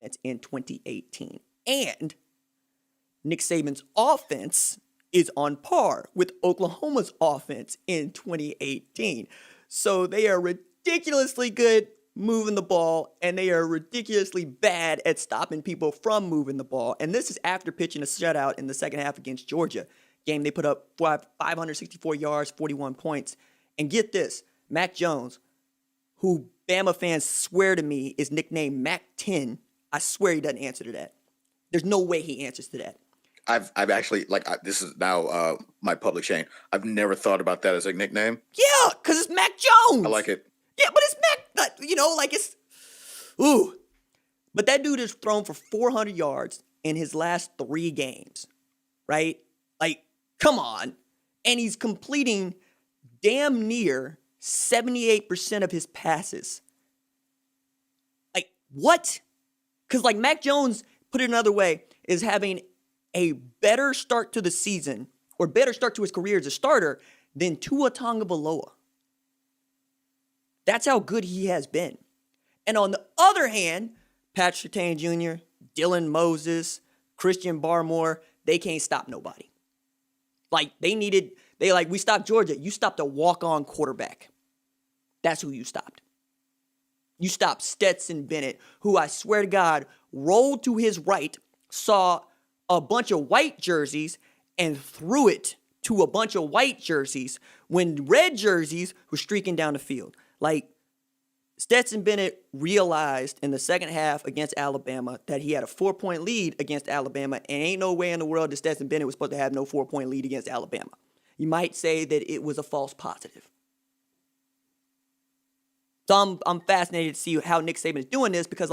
That's in 2018. And Nick Saban's offense is on par with Oklahoma's offense in 2018. So they are ridiculously good moving the ball, and they are ridiculously bad at stopping people from moving the ball. And this is after pitching a shutout in the second half against Georgia. Game they put up 564 yards, 41 points. And get this, Mac Jones, who Bama fans swear to me is nicknamed Mac 10, I swear he doesn't answer to that. There's no way he answers to that. I've actually, this is now my public shame. I've never thought about that as a nickname. Yeah, because it's Mac Jones. I like it. Yeah, but it's Mac, it's, ooh. But that dude has thrown for 400 yards in his last 3 games, right? Like, come on. And he's completing damn near 78% of his passes. Like, what? Because, Mac Jones, put it another way, is having a better start to the season or better start to his career as a starter than Tua Tagovailoa. That's how good he has been. And on the other hand, Patrick Surtain Jr., Dylan Moses, Christian Barmore, they can't stop nobody. We stopped Georgia. You stopped a walk-on quarterback. That's who you stopped. You stopped Stetson Bennett, who I swear to God rolled to his right, saw a bunch of white jerseys, and threw it to a bunch of white jerseys when red jerseys were streaking down the field. Stetson Bennett realized in the second half against Alabama that he had a 4-point lead against Alabama, and ain't no way in the world that Stetson Bennett was supposed to have no 4-point lead against Alabama. You might say that it was a false positive. So I'm fascinated to see how Nick Saban is doing this because,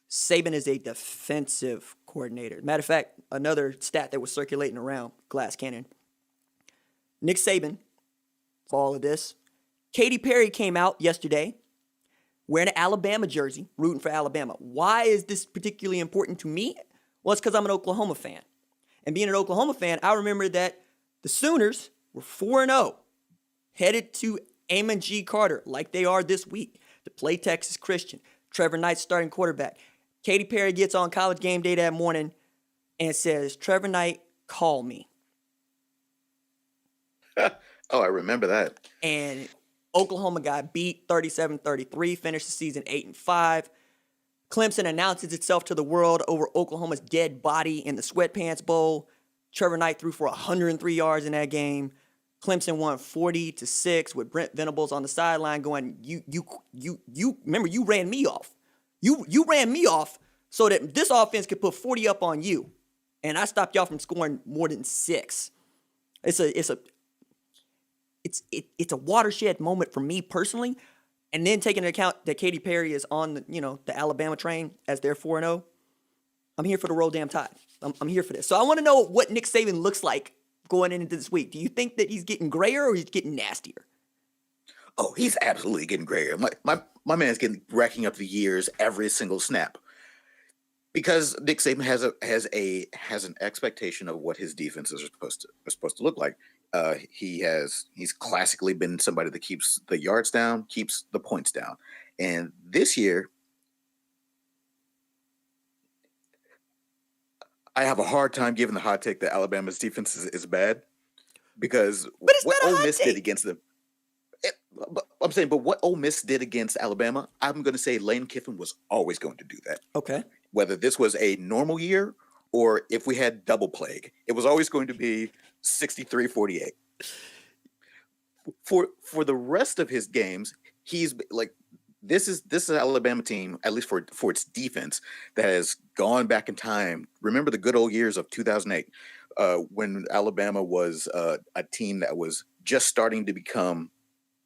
Saban is a defensive coordinator. Matter of fact, another stat that was circulating around Glass Cannon. Nick Saban, for all of this, Katy Perry came out yesterday wearing an Alabama jersey, rooting for Alabama. Why is this particularly important to me? Well, it's because I'm an Oklahoma fan. And being an Oklahoma fan, I remember that the Sooners were 4-0, headed to Amon G. Carter, like they are this week, to play Texas Christian. Trevor Knight's starting quarterback. Katy Perry gets on College Game Day that morning and says, "Trevor Knight, call me." Oh, I remember that. And Oklahoma got beat 37-33, finished the season 8-5. Clemson announces itself to the world over Oklahoma's dead body in the Sweatpants Bowl. Trevor Knight threw for 103 yards in that game. Clemson won 40-6 with Brent Venables on the sideline going, you remember you ran me off. You ran me off so that this offense could put 40 up on you. And I stopped y'all from scoring more than 6. It's a watershed moment for me personally. And then taking into account that Katy Perry is on the Alabama train as their 4-0. I'm here for the roll damn tide. I'm here for this. So I want to know what Nick Saban looks like going into this week. Do you think that he's getting grayer or he's getting nastier? Oh, he's absolutely getting grayer. My man's racking up the years every single snap. Because Nick Saban has an expectation of what his defenses are supposed to look like. He's classically been somebody that keeps the yards down, keeps the points down. And this year, I have a hard time giving the hot take that Alabama's defense is bad because what Ole Miss did against them. I'm saying, but what Ole Miss did against Alabama, I'm going to say Lane Kiffin was always going to do that. Okay. Whether this was a normal year or if we had double plague, it was always going to be 63-48. For the rest of his games, he's this is an Alabama team, at least for its defense, that has gone back in time. Remember the good old years of 2008, when Alabama was a team that was just starting to become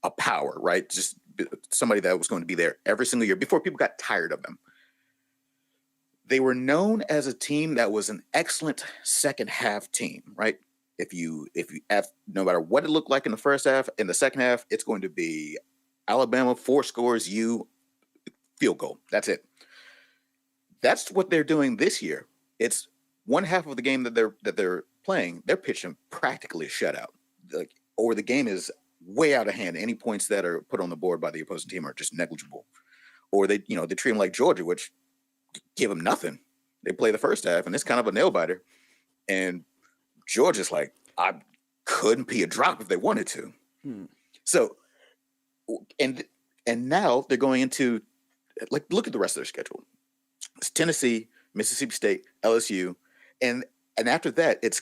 a power, right? Just somebody that was going to be there every single year before people got tired of them. They were known as a team that was an excellent second half team, right? If you have, no matter what it looked like in the first half, in the second half, it's going to be Alabama 4 scores, field goal. That's it. That's what they're doing this year. It's one half of the game that they're playing. They're pitching practically a shutout, or the game is way out of hand. Any points that are put on the board by the opposing team are just negligible, or they treat them like Georgia, which give them nothing. They play the first half, and it's kind of a nail biter. And Georgia's like, I couldn't pee a drop if they wanted to. So, and now they're going into, like, look at the rest of their schedule. It's Tennessee, Mississippi State, LSU, and after that, it's,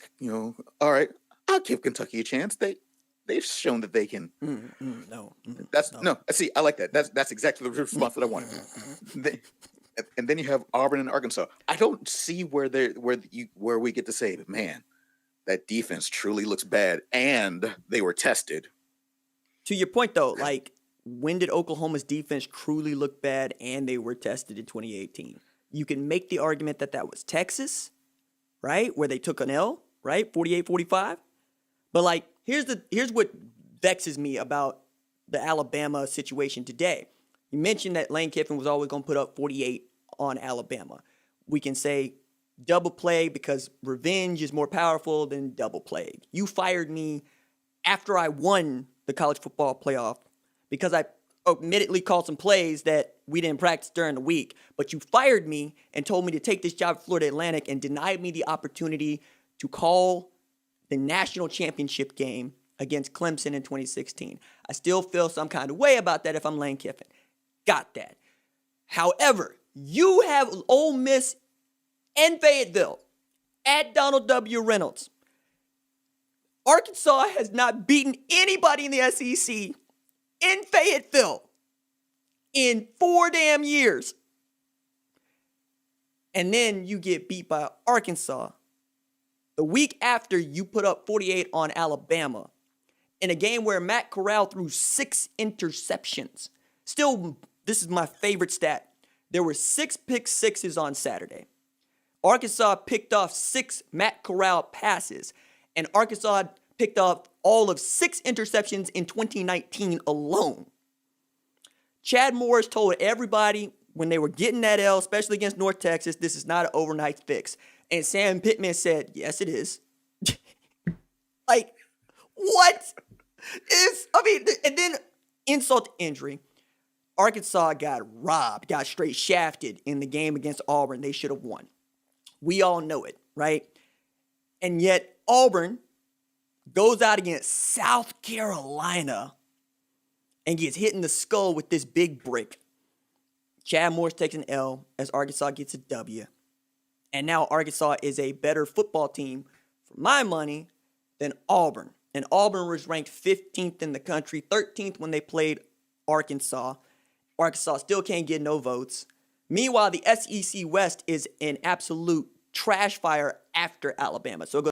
all right, I'll give Kentucky a chance. They've shown that they can. No. See, I like that. That's exactly the response that I wanted. And then you have Auburn and Arkansas. I don't see where we get to say, man, that defense truly looks bad, and they were tested. To your point, though, like, when did Oklahoma's defense truly look bad and they were tested in 2018? You can make the argument that was Texas, right, where they took an L, right, 48-45. But, like, here's what vexes me about the Alabama situation today. You mentioned that Lane Kiffin was always going to put up 48 on Alabama. We can say double play because revenge is more powerful than double play. You fired me after I won the college football playoff because I admittedly called some plays that we didn't practice during the week, but you fired me and told me to take this job at Florida Atlantic and denied me the opportunity to call the national championship game against Clemson in 2016. I still feel some kind of way about that if I'm Lane Kiffin. Got that. However, you have Ole Miss in Fayetteville at Donald W. Reynolds. Arkansas has not beaten anybody in the SEC in Fayetteville in 4 damn years. And then you get beat by Arkansas the week after you put up 48 on Alabama in a game where Matt Corral threw 6 interceptions. Still, this is my favorite stat. There were 6 pick sixes on Saturday. Arkansas picked off 6 Matt Corral passes, and Arkansas picked up all of 6 interceptions in 2019 alone. Chad Morris told everybody when they were getting that L, especially against North Texas, this is not an overnight fix. And Sam Pittman said, yes, it is. Like, what is, and then insult to injury. Arkansas got robbed, got straight shafted in the game against Auburn. They should have won. We all know it, right? And yet Auburn goes out against South Carolina and gets hit in the skull with this big brick. Chad Morris takes an L as Arkansas gets a W. And now Arkansas is a better football team, for my money, than Auburn. And Auburn was ranked 15th in the country, 13th when they played Arkansas. Arkansas still can't get no votes. Meanwhile, the SEC West is an absolute trash fire after Alabama. So it goes